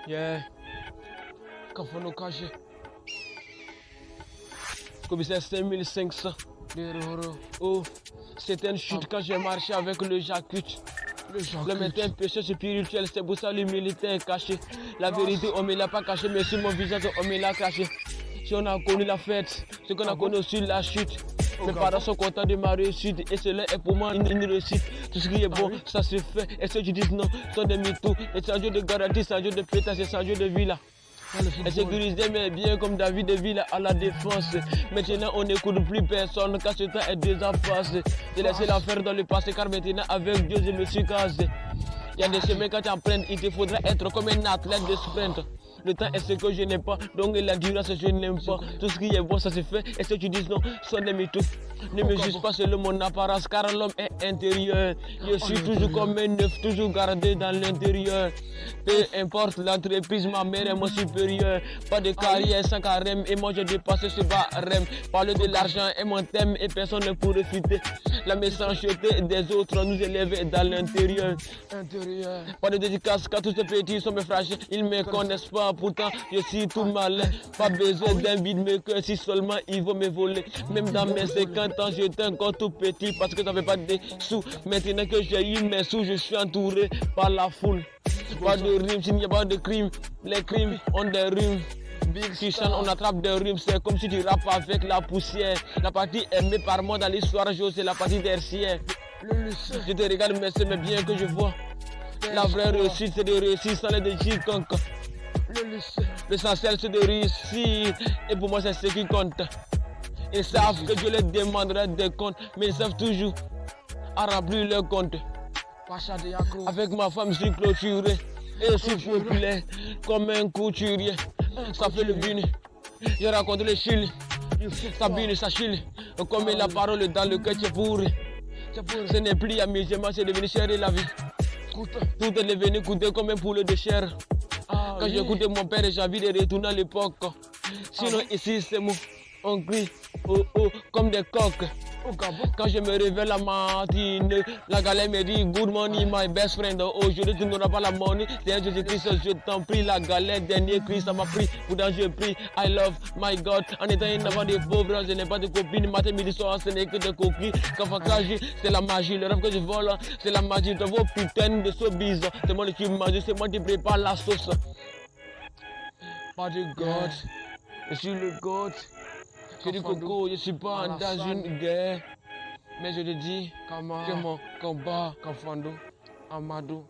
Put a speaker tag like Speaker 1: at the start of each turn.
Speaker 1: Yeah. Kafano caché. Comme c'est 5500. Oh, c'était une chute quand j'ai marché avec le Jacques. Le matin péché spirituel, c'est pour ça l'humilité est cachée. La vérité, on ne me l'a pas caché, mais sur mon visage, on me l'a caché. Si on a connu la fête, ce qu'on a connu aussi la chute. Mes parents sont contents de ma réussite et cela est pour moi une réussite. Tout ce qui est bon, ça se fait. Et ceux qui disent non sont des mythos. Et c'est un jeu de garantie, c'est un jeu de pétage, c'est un jeu de villa. Et sécurisé mais bien comme David de Villa à la défense. Maintenant on n'écoute plus personne car ce temps est déjà passé. J'ai laissé l'affaire dans le passé car maintenant avec Dieu je me suis casé. Il y a des chemins quand tu empruntes, il te faudra être comme un athlète de sprint. Le temps est ce que je n'ai pas, donc la durée je n'aime pas. Tout ce qui est bon ça se fait et ceux qui disent non sont des mythos. Ne me juge pas selon mon apparence car l'homme est intérieur. Je suis toujours comme un neuf, toujours gardé dans l'intérieur. Peu importe l'entreprise, ma mère est mon supérieur. Pas de carrière sans carême et moi j'ai dépassé ce barème. Parler de l'argent est mon thème et personne ne pourrait fuiter. La méchanceté des autres nous élève dans l'intérieur. Pas de dédicace car tous ces petits sont mes fragiles, ils me connaissent pas. Pourtant je suis tout malin. Pas besoin d'un beatmaker si seulement ils vont me voler. Même dans mes 50 ans j'étais encore tout petit parce que j'avais pas de sous. Maintenant que j'ai eu mes sous, je suis entouré par la foule. Pas de rimes, s'il n'y a pas de crime. Les crimes ont des rimes. Si chante, on attrape des rimes, c'est comme si tu rappes avec la poussière. La partie aimée par moi dans l'histoire, c'est la partie tertiaire. Je te regarde mais c'est bien que je vois. La vraie réussite c'est de réussir sans les quiconque. L'essentiel c'est de réussir et pour moi c'est ce qui compte. Ils savent que je leur demanderai des comptes, mais ils savent toujours à remplir leurs comptes. Avec ma femme, je suis clôturé et je suis populaire comme un couturier. Ça fait le bini. Je raconte le Chili. Ça bine, ça chile. Comme la parole dans le cœur, c'est pourri. Ce n'est plus amusement, c'est devenu cher la vie. Tout est devenu coûter comme un poulet de chair. Quand j'écoutais mon père, j'ai envie de retourner à l'époque. Sinon, ici, c'est moi. On crie, oh oh, comme des coqs. Quand je me réveille la matinée, la galère me dit good morning my best friend. Aujourd'hui tu n'auras pas la money. C'est Jésus-Christ, je t'en prie. La galère, dernier cri, ça m'a pris. Pourtant je prie, I love my God. En étant une enfant des pauvres, je n'ai pas de copine. Matin, midi, soir, ce n'est que des coquilles. Quand c'est la magie. Le rêve que je vole, c'est la magie de vos putains de sobises. C'est moi qui mange, c'est moi qui prépare la sauce. Pas de God, je suis le God. Je dis Coco, je ne suis pas dans une guerre, mais je te dis que mon combat, Kafando, Amadou.